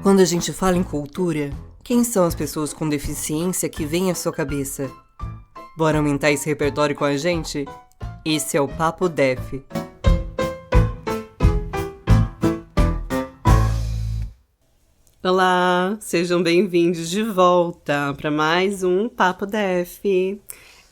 Quando a gente fala em cultura, quem são as pessoas com deficiência que vêm à sua cabeça? Bora aumentar esse repertório com a gente? Esse é o Papo Def. Olá, sejam bem-vindos de volta para mais um Papo Def.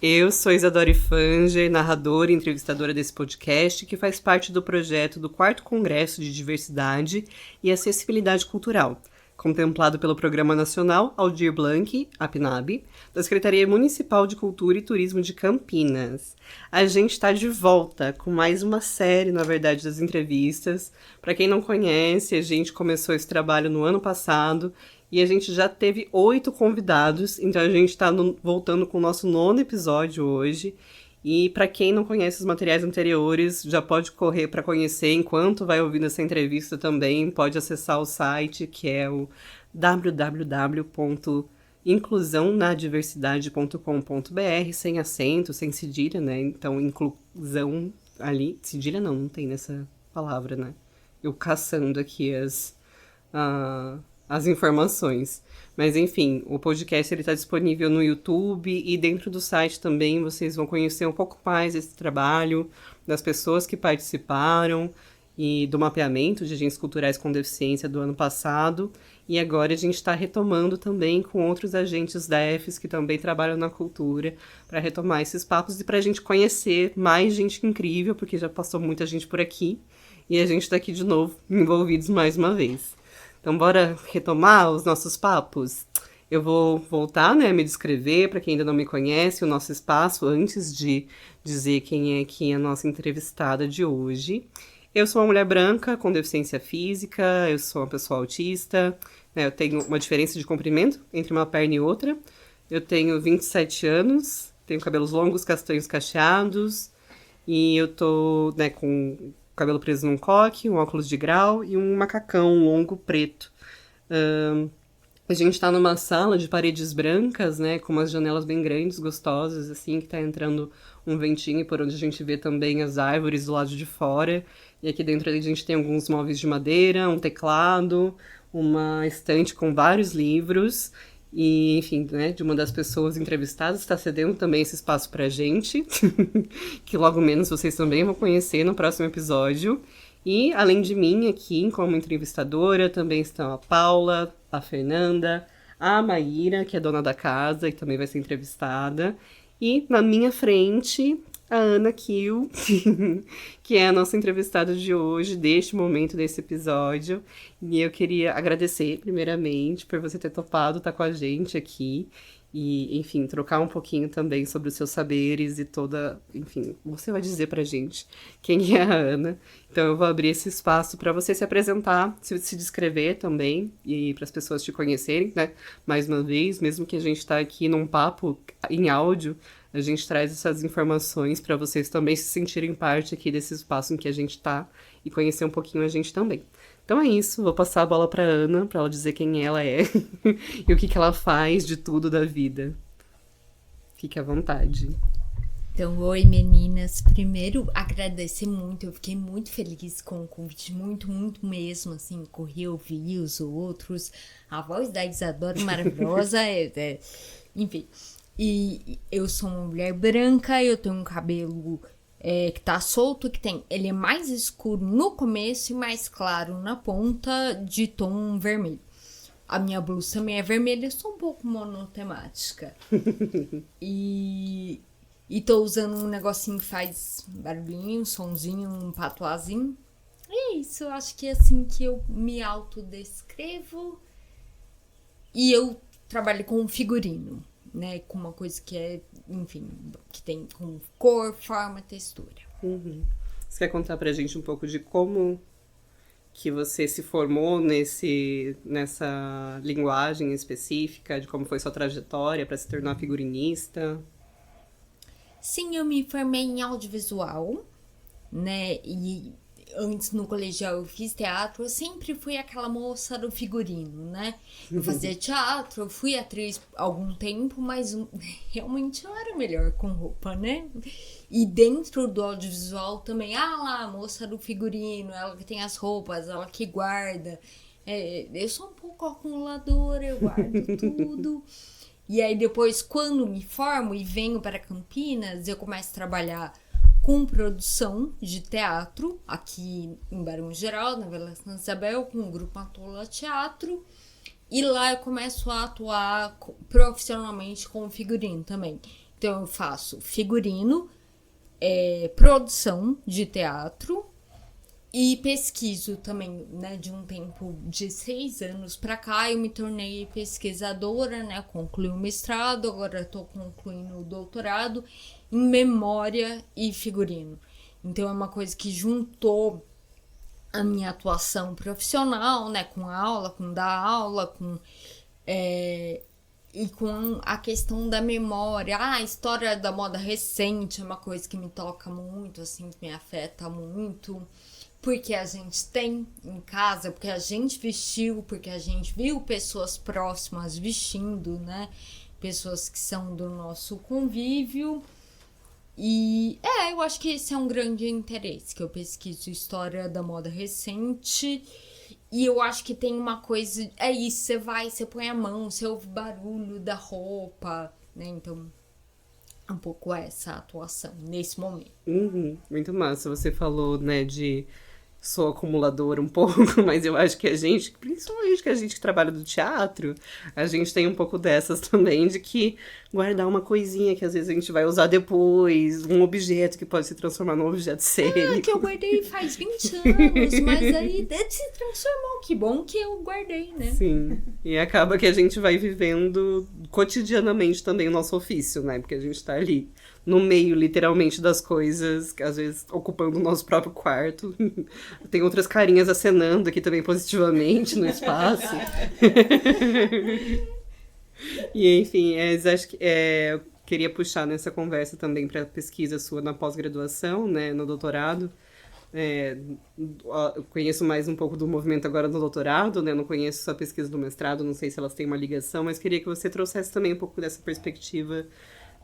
Eu sou Isadora Fanger, narradora e entrevistadora desse podcast, que faz parte do projeto do 4º Congresso de Diversidade e Acessibilidade Cultural, contemplado pelo Programa Nacional Aldir Blanc, APNAB, da Secretaria Municipal de Cultura e Turismo de Campinas. A gente está de volta com mais uma série, na verdade, das entrevistas. Para quem não conhece, a gente começou esse trabalho no ano passado e a gente já teve 8 convidados, então a gente está voltando com o nosso 9º episódio hoje. E para quem não conhece os materiais anteriores, já pode correr para conhecer enquanto vai ouvindo essa entrevista também. Pode acessar o site, que é o www.inclusãonadiversidade.com.br, sem acento, sem cedilha, né? Então, inclusão ali... Cedilha não tem nessa palavra, né? Eu caçando aqui as informações. Mas, enfim, o podcast está disponível no YouTube e dentro do site também vocês vão conhecer um pouco mais desse trabalho, das pessoas que participaram e do mapeamento de agentes culturais com deficiência do ano passado. E agora a gente está retomando também com outros agentes DEFs que também trabalham na cultura para retomar esses papos e para a gente conhecer mais gente incrível, porque já passou muita gente por aqui e a gente está aqui de novo, envolvidos mais uma vez. Então, bora retomar os nossos papos? Eu vou voltar, né, a me descrever, para quem ainda não me conhece, o nosso espaço, antes de dizer quem é aqui a nossa entrevistada de hoje. Eu sou uma mulher branca com deficiência física, eu sou uma pessoa autista, né, eu tenho uma diferença de comprimento entre uma perna e outra. Eu tenho 27 anos, tenho cabelos longos, castanhos cacheados, e eu tô, né, com cabelo preso num coque, um óculos de grau e um macacão longo preto. A gente tá numa sala de paredes brancas, né, com umas janelas bem grandes, gostosas, assim, que tá entrando um ventinho por onde a gente vê também as árvores do lado de fora. E aqui dentro a gente tem alguns móveis de madeira, um teclado, uma estante com vários livros. E, enfim, né, de uma das pessoas entrevistadas está cedendo também esse espaço pra gente, que logo menos vocês também vão conhecer no próximo episódio. E, além de mim, aqui, como entrevistadora, também estão a Paula, a Fernanda, a Maíra, que é dona da casa e também vai ser entrevistada. E, na minha frente, a Ana Kiel, que é a nossa entrevistada de hoje, deste momento, desse episódio. E eu queria agradecer, primeiramente, por você ter topado estar com a gente aqui. E, enfim, trocar um pouquinho também sobre os seus saberes e toda... Enfim, você vai dizer pra gente quem é a Ana. Então eu vou abrir esse espaço para você se apresentar, se descrever também, e para as pessoas te conhecerem, né? Mais uma vez, mesmo que a gente tá aqui num papo em áudio, a gente traz essas informações para vocês também se sentirem parte aqui desse espaço em que a gente tá e conhecer um pouquinho a gente também. Então é isso, vou passar a bola pra Ana, pra ela dizer quem ela é e o que ela faz de tudo da vida. Fique à vontade. Então, oi meninas, primeiro agradecer muito, eu fiquei muito feliz com o convite, muito mesmo, assim, corri, ouvi os outros, a voz da Isadora maravilhosa, enfim, e eu sou uma mulher branca, eu tenho um cabelo que tá solto, ele é mais escuro no começo e mais claro na ponta, de tom vermelho. A minha blusa também é vermelha, eu sou um pouco monotemática. E tô usando um negocinho que faz barulhinho, um sonzinho, um patuazinho. E é isso, eu acho que é assim que eu me autodescrevo. E eu trabalho com figurino, né? Com uma coisa que é, enfim, que tem com cor, forma, textura. Uhum. Você quer contar pra gente um pouco de como que você se formou nessa linguagem específica, de como foi sua trajetória para se tornar figurinista? Sim, eu me formei em audiovisual, né, e antes no colegial eu fiz teatro, eu sempre fui aquela moça do figurino, né, eu fazia teatro, eu fui atriz há algum tempo, mas realmente eu era melhor com roupa, né, e dentro do audiovisual também, lá, a moça do figurino, ela que tem as roupas, ela que guarda, eu sou um pouco com a acumuladora, eu guardo tudo. E aí depois, quando me formo e venho para Campinas, eu começo a trabalhar com produção de teatro, aqui em Barão Geraldo, na Vila Santa Isabel, com o Grupo Atola Teatro. E lá eu começo a atuar profissionalmente com figurino também. Então eu faço figurino, produção de teatro e pesquiso também, né? De um tempo de 6 anos pra cá eu me tornei pesquisadora, né? Concluí o mestrado, agora estou concluindo o doutorado em memória e figurino. Então é uma coisa que juntou a minha atuação profissional, né? Com aula, com dar aula, e com a questão da memória. A história da moda recente é uma coisa que me toca muito, assim, que me afeta muito. Porque a gente tem em casa, porque a gente vestiu, porque a gente viu pessoas próximas vestindo, né? Pessoas que são do nosso convívio. E eu acho que esse é um grande interesse, que eu pesquiso história da moda recente. E eu acho que tem uma coisa, é isso, você põe a mão, você ouve barulho da roupa, né? Então, um pouco essa atuação nesse momento. Muito massa. Você falou, né, sou acumuladora um pouco, mas eu acho que a gente, principalmente que a gente que trabalha do teatro, a gente tem um pouco dessas também, de que guardar uma coisinha que às vezes a gente vai usar depois, um objeto que pode se transformar num objeto cênico. Que eu guardei faz 20 anos, mas aí se transformou. Que bom que eu guardei, né? Sim, e acaba que a gente vai vivendo cotidianamente também o nosso ofício, né? Porque a gente tá ali no meio, literalmente, das coisas, às vezes ocupando o nosso próprio quarto. Tem outras carinhas acenando aqui também positivamente no espaço. E, enfim, acho que eu queria puxar nessa conversa também para a pesquisa sua na pós-graduação, né, no doutorado. Eu conheço mais um pouco do movimento agora no doutorado, né? Não conheço sua pesquisa do mestrado, não sei se elas têm uma ligação, mas queria que você trouxesse também um pouco dessa perspectiva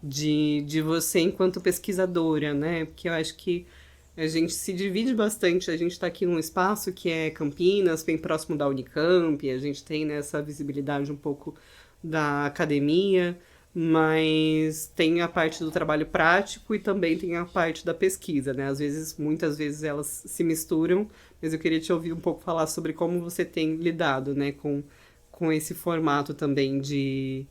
de você enquanto pesquisadora, né? Porque eu acho que a gente se divide bastante, a gente está aqui num espaço que é Campinas, bem próximo da Unicamp, a gente tem, né, essa visibilidade um pouco da academia, mas tem a parte do trabalho prático e também tem a parte da pesquisa, né? Muitas vezes elas se misturam, mas eu queria te ouvir um pouco falar sobre como você tem lidado, né, com esse formato também de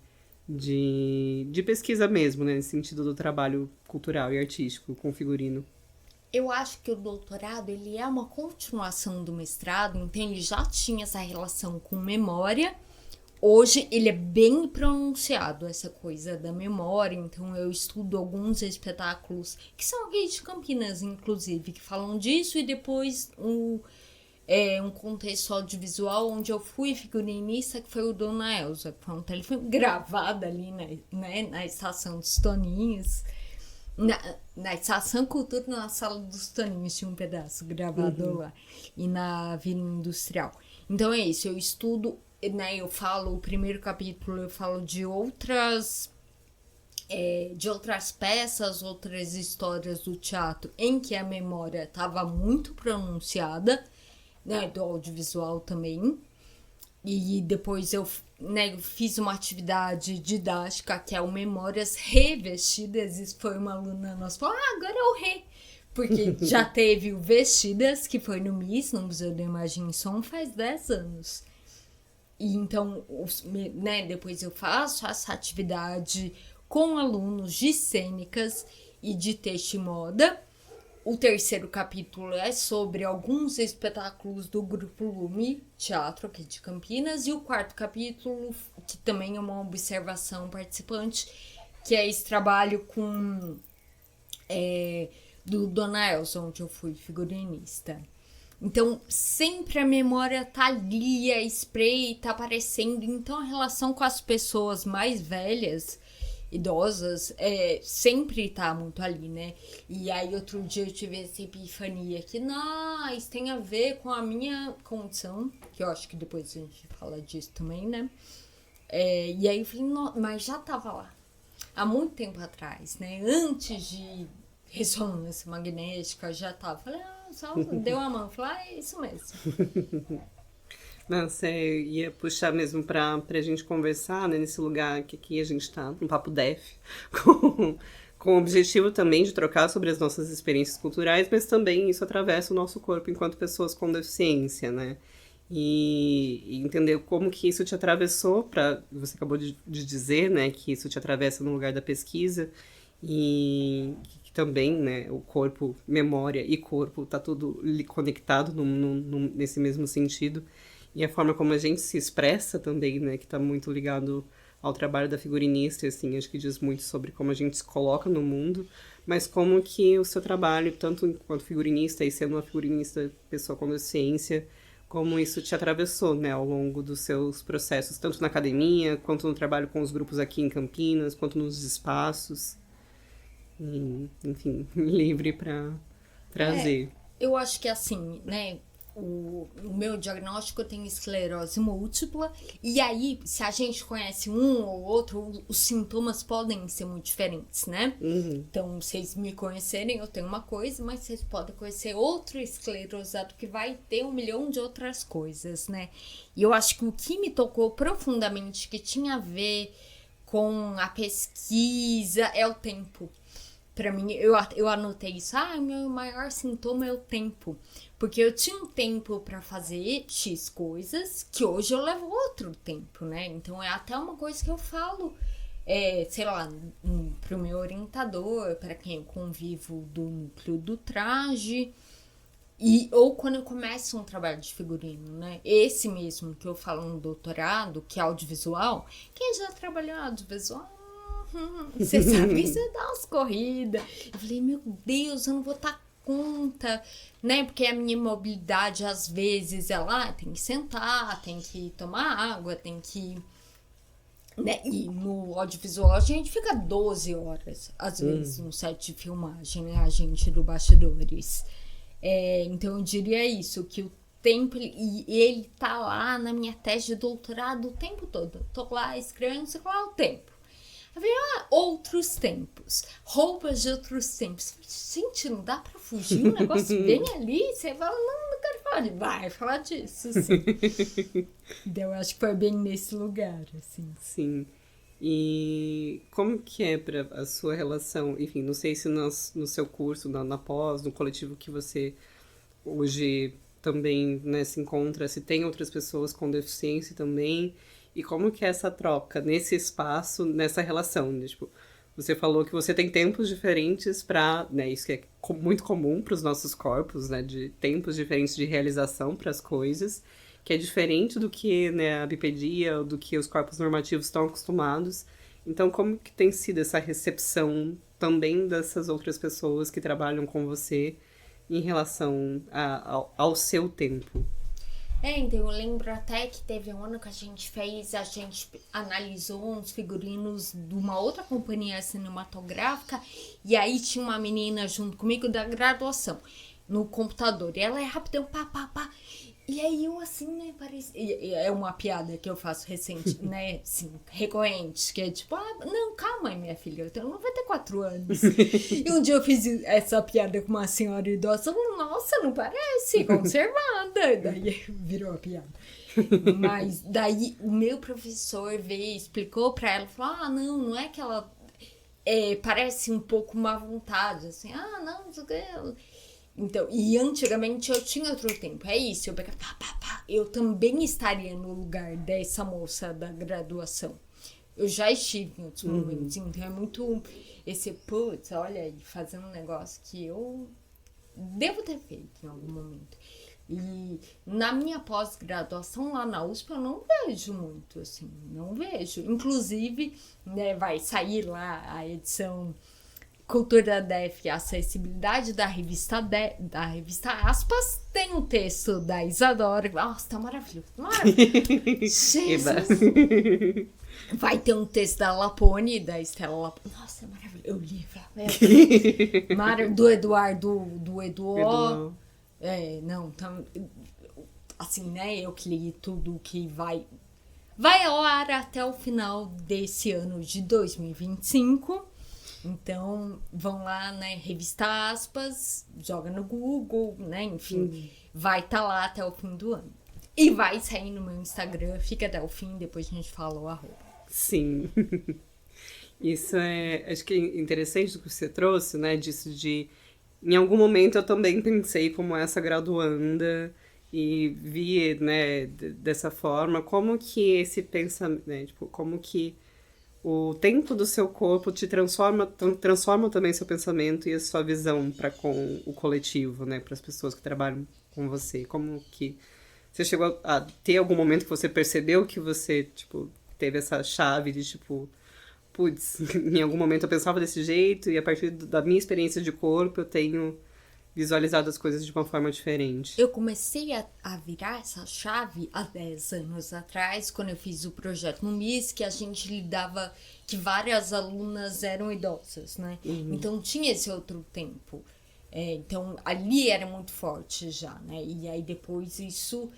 pesquisa mesmo, né, nesse sentido do trabalho cultural e artístico com figurino. Eu acho que o doutorado, ele é uma continuação do mestrado, então ele já tinha essa relação com memória. Hoje ele é bem pronunciado, essa coisa da memória, então eu estudo alguns espetáculos que são aqui de Campinas, inclusive, que falam disso, e depois um contexto audiovisual onde eu fui figurinista, que foi o Dona Elza, que foi um telefilme gravado ali, né, na Estação dos Toninhos, na Estação Cultura, na Sala dos Toninhos, tinha um pedaço gravado lá, e na Vila Industrial. Então é isso, eu estudo, né, eu falo, o primeiro capítulo eu falo de outras peças, outras histórias do teatro em que a memória estava muito pronunciada, né, do audiovisual também. E depois eu fiz uma atividade didática que é o Memórias Revestidas. Isso foi uma aluna nossa, falou, agora é o Rê. Porque já teve o Vestidas, que foi no MIS, no Museu da Imagem e Som, faz 10 anos. E então, né, depois eu faço essa atividade com alunos de cênicas e de texto e moda. O terceiro capítulo é sobre alguns espetáculos do Grupo Lume Teatro aqui de Campinas. E o quarto capítulo, que também é uma observação participante, que é esse trabalho com do Dona Elza, onde eu fui figurinista. Então, sempre a memória tá ali, a espreita, aparecendo. Então, a relação com as pessoas mais velhas, idosas, sempre tá muito ali, né? E aí, outro dia eu tive essa epifania que, isso tem a ver com a minha condição, que eu acho que depois a gente fala disso também, né? E aí eu falei, mas já tava lá, há muito tempo atrás, né? Antes de ressonância magnética, já tava. Falei, só deu a mão, falei, é isso mesmo. Não, você ia puxar mesmo pra gente conversar, né, nesse lugar que aqui a gente tá, no Papo Def, com, com o objetivo também de trocar sobre as nossas experiências culturais, mas também isso atravessa o nosso corpo enquanto pessoas com deficiência, né? E entender como que isso te atravessou, você acabou de dizer, né, que isso te atravessa no lugar da pesquisa, e que também, né, o corpo, memória e corpo, tá tudo conectado nesse mesmo sentido. E a forma como a gente se expressa também, né, que tá muito ligado ao trabalho da figurinista, assim, acho que diz muito sobre como a gente se coloca no mundo, mas como que o seu trabalho, tanto enquanto figurinista e sendo uma figurinista pessoa com deficiência, como isso te atravessou, né, ao longo dos seus processos, tanto na academia, quanto no trabalho com os grupos aqui em Campinas, quanto nos espaços, e, enfim, livre para trazer. Eu acho que assim, né? O meu diagnóstico, eu tenho esclerose múltipla, e aí, se a gente conhece um ou outro, os sintomas podem ser muito diferentes, né? Então, vocês me conhecerem, eu tenho uma coisa, mas vocês podem conhecer outro esclerosado que vai ter 1 milhão de outras coisas, né? E eu acho que o que me tocou profundamente, que tinha a ver com a pesquisa, é o tempo. Pra mim, eu anotei isso. Meu maior sintoma é o tempo. Porque eu tinha um tempo pra fazer X coisas que hoje eu levo outro tempo, né? Então, é até uma coisa que eu falo, sei lá, pro meu orientador, pra quem eu convivo do núcleo do traje, ou quando eu começo um trabalho de figurino, né? Esse mesmo que eu falo no doutorado, que é audiovisual, quem já trabalhou em audiovisual, você sabe, você dá umas corridas. Eu falei, meu Deus, eu não vou dar conta, né? Porque a minha mobilidade, às vezes, tem que sentar, tem que tomar água, tem que... Né? E no audiovisual a gente fica 12 horas, às vezes, no set de filmagem, né? A gente do bastidores. Então eu diria isso, que o tempo, ele tá lá na minha tese de doutorado o tempo todo. Eu tô lá escrevendo, sei lá, o tempo. Eu falei, outros tempos, roupas de outros tempos. Gente, não dá pra fugir, um negócio bem ali. Você fala, não quero falar disso. Vai falar disso, sim. Então, eu acho que foi bem nesse lugar, assim. Sim. E como que é para a sua relação, enfim, não sei se no seu curso, na pós, no coletivo que você hoje também, né, se encontra, se tem outras pessoas com deficiência também, e como que é essa troca nesse espaço, nessa relação, né? Tipo, você falou que você tem tempos diferentes para, né, isso que é muito comum para os nossos corpos, né, de tempos diferentes de realização para as coisas, que é diferente do que, né, a bipedia, do que os corpos normativos estão acostumados. Então, como que tem sido essa recepção também dessas outras pessoas que trabalham com você em relação ao seu tempo? Então eu lembro até que teve um ano que a gente analisou uns figurinos de uma outra companhia cinematográfica, e aí tinha uma menina junto comigo da graduação no computador, e ela é rapidão, pá. E aí eu assim, né, é uma piada que eu faço recente, né, assim, recorrente, que é tipo, não, calma aí, minha filha, eu tenho 94 anos. E um dia eu fiz essa piada com uma senhora idosa, falou, nossa, não parece, conservada. Daí virou a piada. Mas daí o meu professor veio, explicou pra ela, falou, não é que ela parece um pouco má vontade, assim, não, não sei o que... Então, e antigamente eu tinha outro tempo, é isso, eu pegava, eu também estaria no lugar dessa moça da graduação. Eu já estive em outros momentos, então é muito esse, putz, olha aí, fazendo um negócio que eu devo ter feito em algum momento. E na minha pós-graduação lá na USP eu não vejo muito, assim, não vejo. Inclusive, né, vai sair lá a edição... Cultura Def, acessibilidade da revista Aspas, tem um texto da Isadora. Nossa, tá maravilhoso. Jesus. Vai ter um texto da Lapone, da Estela Lapone. Nossa, é maravilhoso. Eu li, do Eduardo, do Eduardo. Não, assim, né? Eu que li tudo que vai ao ar até o final desse ano de 2025. Então, vão lá, né, revista Aspas, joga no Google, né, enfim, vai estar lá até o fim do ano. E vai sair no meu Instagram, fica até o fim, depois a gente fala o arroba. Sim. Isso acho que é interessante do que você trouxe, né? Disso de... Em algum momento eu também pensei como essa graduanda e vi, né, dessa forma, como que esse pensamento, né? Tipo, como que o tempo do seu corpo te transforma também seu pensamento e a sua visão para com o coletivo, né? Para as pessoas que trabalham com você. Como que você chegou a ter algum momento que você percebeu que você, tipo, teve essa chave de, tipo, putz, em algum momento eu pensava desse jeito e a partir da minha experiência de corpo eu tenho visualizado as coisas de uma forma diferente. Eu comecei a virar essa chave há 10 anos atrás, quando eu fiz o projeto no MIS, que a gente lidava que várias alunas eram idosas, né? Então tinha esse outro tempo. Então ali era muito forte já, né? E aí depois isso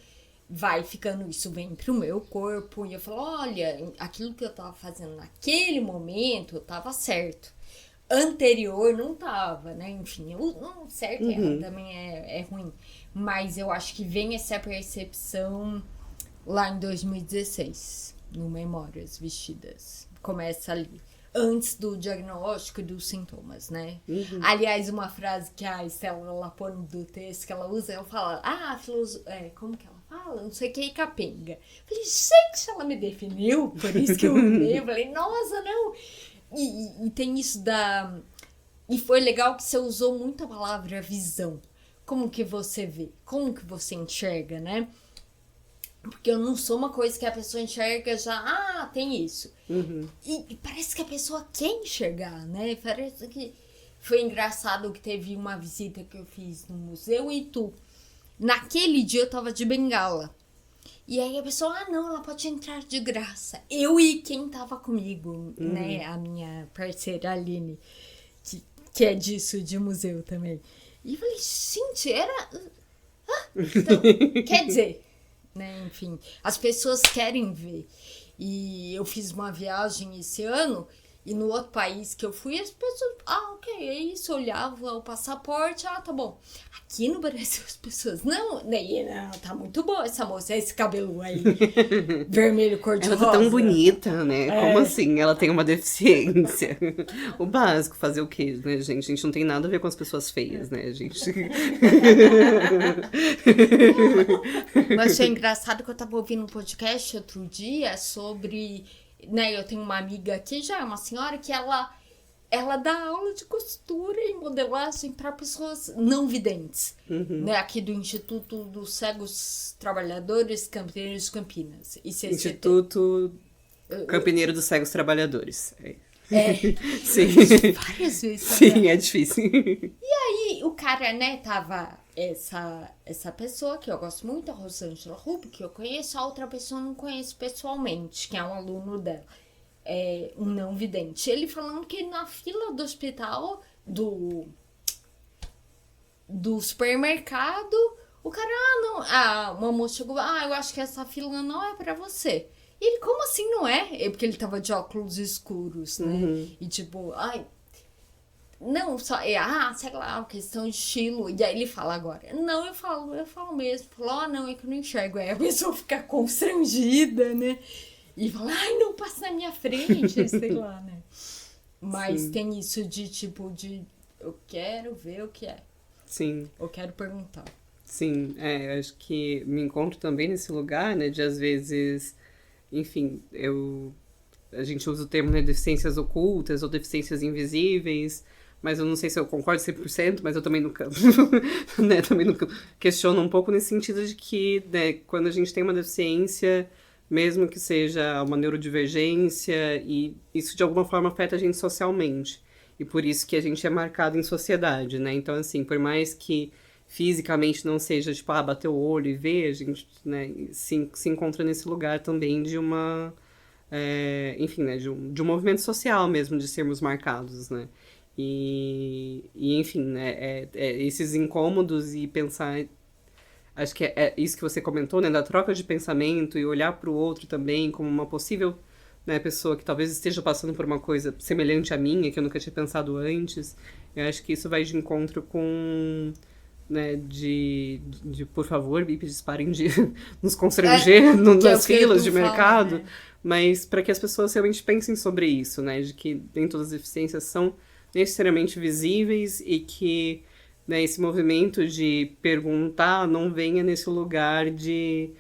vem pro meu corpo e eu falo, olha, aquilo que eu tava fazendo naquele momento tava certo. Anterior não tava, né? Enfim, certo e errado também é ruim. Mas eu acho que vem essa percepção lá em 2016, no Memórias Vestidas. Começa ali. Antes do diagnóstico e dos sintomas, né? Aliás, uma frase que a Estela Lapone do texto que ela usa, ela fala, como que ela fala? Não sei o que, capenga. Eu falei, gente, ela me definiu, por isso que eu falei. Eu falei, nossa, não... E tem isso da... E foi legal que você usou muito a palavra visão. Como que você vê? Como que você enxerga, né? Porque eu não sou uma coisa que a pessoa enxerga já... tem isso. E parece que a pessoa quer enxergar, né? Parece que... Foi engraçado que teve uma visita que eu fiz no museu e naquele dia eu tava de bengala. E aí a pessoa, não, ela pode entrar de graça. Eu e quem tava comigo, né? A minha parceira Aline, que é disso, de museu também. E eu falei, gente, então, quer dizer, né? Enfim, as pessoas querem ver. E eu fiz uma viagem esse ano e no outro país que eu fui, as pessoas, ok, é isso, olhava o passaporte, tá bom. Aqui no Brasil as pessoas, não, tá muito boa essa moça, esse cabelo aí, vermelho, cor-de-rosa. Ela tá tão bonita, né? Como assim? Ela tem uma deficiência. O básico, fazer o quê, né, gente? A gente não tem nada a ver com as pessoas feias, né, gente? Mas achei engraçado que eu tava ouvindo um podcast outro dia sobre... Né, eu tenho uma amiga que já é uma senhora que ela dá aula de costura e modelagem para pessoas não videntes, né, aqui do Instituto dos Cegos Trabalhadores Campineiros de Campinas. Instituto Campineiro dos Cegos Trabalhadores. Sim. Várias vezes. Sim, é difícil. E aí o cara, né, tava essa pessoa que eu gosto muito, a Rosângela Rubi, que eu conheço, a outra pessoa eu não conheço pessoalmente, que é um aluno dela, um não vidente. Ele falando que na fila do hospital, do supermercado, o cara, uma moça chegou, eu acho que essa fila não é pra você. E ele, como assim não é? Porque ele tava de óculos escuros, né? E tipo, não, só, sei lá, questão de estilo. E aí ele fala agora, não, eu falo mesmo. Falou, não, é que eu não enxergo. Aí a pessoa fica constrangida, né? E fala, não passa na minha frente, sei lá, né? Mas tem isso de tipo, eu quero ver o que é. Sim. Eu quero perguntar. Sim, acho que me encontro também nesse lugar, né, de às vezes, enfim, a gente usa o termo, né, deficiências ocultas ou deficiências invisíveis, mas eu não sei se eu concordo 100%, mas eu também nunca, né, também nunca questiono um pouco nesse sentido de que, né, quando a gente tem uma deficiência, mesmo que seja uma neurodivergência, e isso de alguma forma afeta a gente socialmente, e por isso que a gente é marcado em sociedade, né, então assim, por mais que fisicamente não seja, tipo, bater o olho e ver, a gente, né, se encontra nesse lugar também de uma, enfim, né, de um movimento social mesmo, de sermos marcados, né, e enfim, né, esses incômodos e pensar, acho que é isso que você comentou, né, da troca de pensamento e olhar para o outro também como uma possível, né, pessoa que talvez esteja passando por uma coisa semelhante à minha, que eu nunca tinha pensado antes, eu acho que isso vai de encontro com né, de por favor, bípedes, parem de nos constranger nas filas de mercado, né? Mas para que as pessoas realmente pensem sobre isso, né, de que nem todas as deficiências são necessariamente visíveis e que, né, esse movimento de perguntar não venha nesse lugar de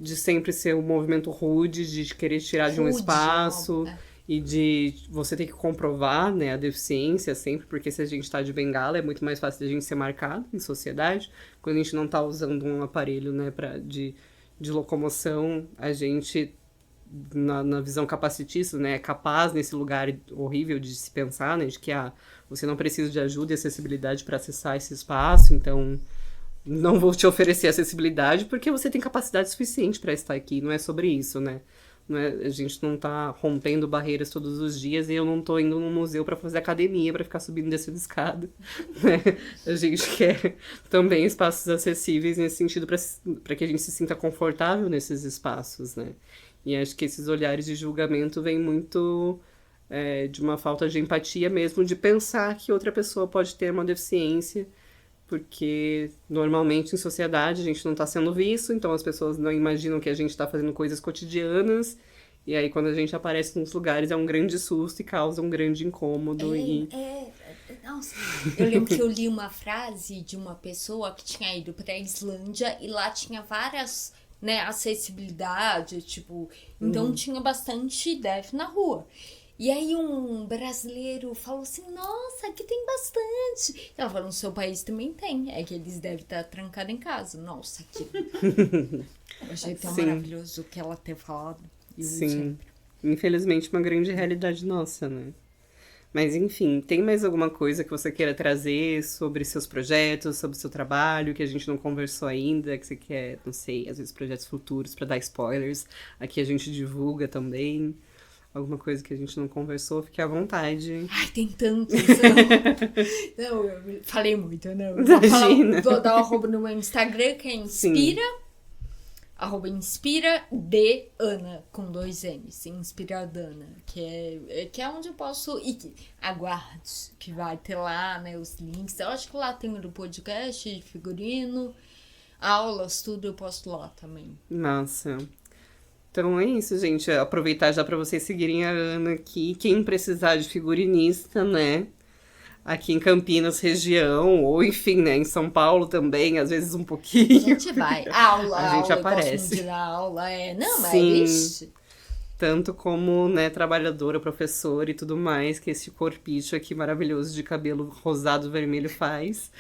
sempre ser um movimento rude, de querer tirar de um espaço e de você ter que comprovar, né, a deficiência sempre, porque se a gente tá de bengala é muito mais fácil de a gente ser marcado em sociedade. Quando a gente não tá usando um aparelho, né, de locomoção, a gente, na visão capacitista, né, é capaz nesse lugar horrível de se pensar, né, de que você não precisa de ajuda e acessibilidade para acessar esse espaço, então não vou te oferecer acessibilidade porque você tem capacidade suficiente para estar aqui. Não é sobre isso, né? Não é, a gente não tá rompendo barreiras todos os dias e eu não tô indo num museu para fazer academia, para ficar subindo e descendo escada, né? A gente quer também espaços acessíveis nesse sentido para que a gente se sinta confortável nesses espaços, né? E acho que esses olhares de julgamento vêm muito de uma falta de empatia mesmo, de pensar que outra pessoa pode ter uma deficiência, porque normalmente em sociedade a gente não está sendo visto, então as pessoas não imaginam que a gente está fazendo coisas cotidianas, e aí quando a gente aparece nos lugares é um grande susto e causa um grande incômodo. Nossa, eu lembro que eu li uma frase de uma pessoa que tinha ido para a Islândia e lá tinha várias, né, acessibilidade, tipo, então tinha bastante deaf na rua. E aí um brasileiro falou assim, nossa, aqui tem bastante. Ela falou, no seu país também tem. É que eles devem estar trancados em casa. Nossa, que... Eu achei tão maravilhoso o que ela ter falado. Sim, infelizmente uma grande realidade nossa, né? Mas enfim, tem mais alguma coisa que você queira trazer sobre seus projetos, sobre seu trabalho, que a gente não conversou ainda, que você quer, não sei, às vezes projetos futuros para dar spoilers. Aqui a gente divulga também. Alguma coisa que a gente não conversou, fique à vontade. Ai, tem tantos. Não, eu falei muito, não. Imagina. Vou dar o arroba no meu Instagram, que é Inspira. Arroba Inspira de Ana, com 2 N's. Inspiradana, que é onde eu posso... E aguarde, que vai ter lá, né, os links. Eu acho que lá tem o do podcast, de figurino, aulas, tudo eu posto lá também. Nossa. Então é isso, gente. Aproveitar já para vocês seguirem a Ana aqui. Quem precisar de figurinista, né? Aqui em Campinas, região, ou enfim, né? Em São Paulo também, às vezes um pouquinho. A gente vai. A gente aparece. Eu gosto muito de dar aula. Não, mas Sim. Ixi. Tanto como, né, trabalhadora, professora e tudo mais, que esse corpicho aqui maravilhoso de cabelo rosado, vermelho faz.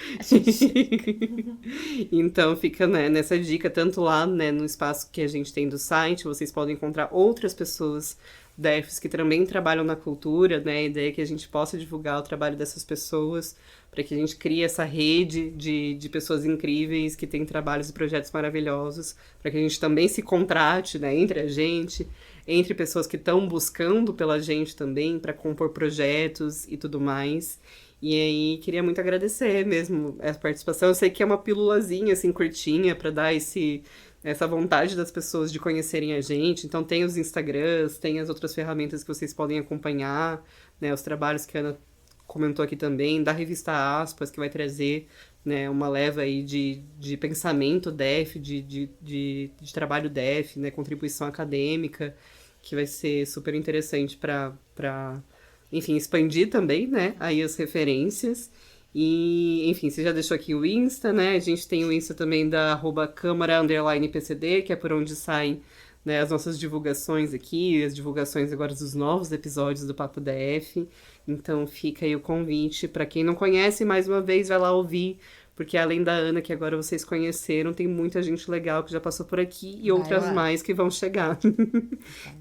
Então fica, né, nessa dica, tanto lá, né, no espaço que a gente tem do site, vocês podem encontrar outras pessoas DEFs que também trabalham na cultura, né, a ideia é que a gente possa divulgar o trabalho dessas pessoas, para que a gente crie essa rede de pessoas incríveis que têm trabalhos e projetos maravilhosos, para que a gente também se contrate, né, entre a gente, entre pessoas que estão buscando pela gente também para compor projetos e tudo mais. E aí, queria muito agradecer mesmo essa participação. Eu sei que é uma pílulazinha, assim, curtinha, para dar essa vontade das pessoas de conhecerem a gente. Então, tem os Instagrams, tem as outras ferramentas que vocês podem acompanhar, né, os trabalhos que a Ana comentou aqui também, da revista Aspas, que vai trazer, né, uma leva aí de pensamento DEF, de trabalho DEF, né, contribuição acadêmica, que vai ser super interessante para enfim, expandir também, né, aí as referências. E, enfim, você já deixou aqui o Insta, né, a gente tem o Insta também da @câmara_PCD, que é por onde saem, né, as nossas divulgações aqui, as divulgações agora dos novos episódios do Papo DF. Então fica aí o convite para quem não conhece, mais uma vez vai lá ouvir, porque além da Ana, que agora vocês conheceram, tem muita gente legal que já passou por aqui e outras mais que vão chegar.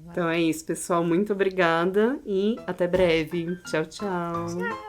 Então é isso, pessoal. Muito obrigada e até breve. Tchau, tchau. Tchau.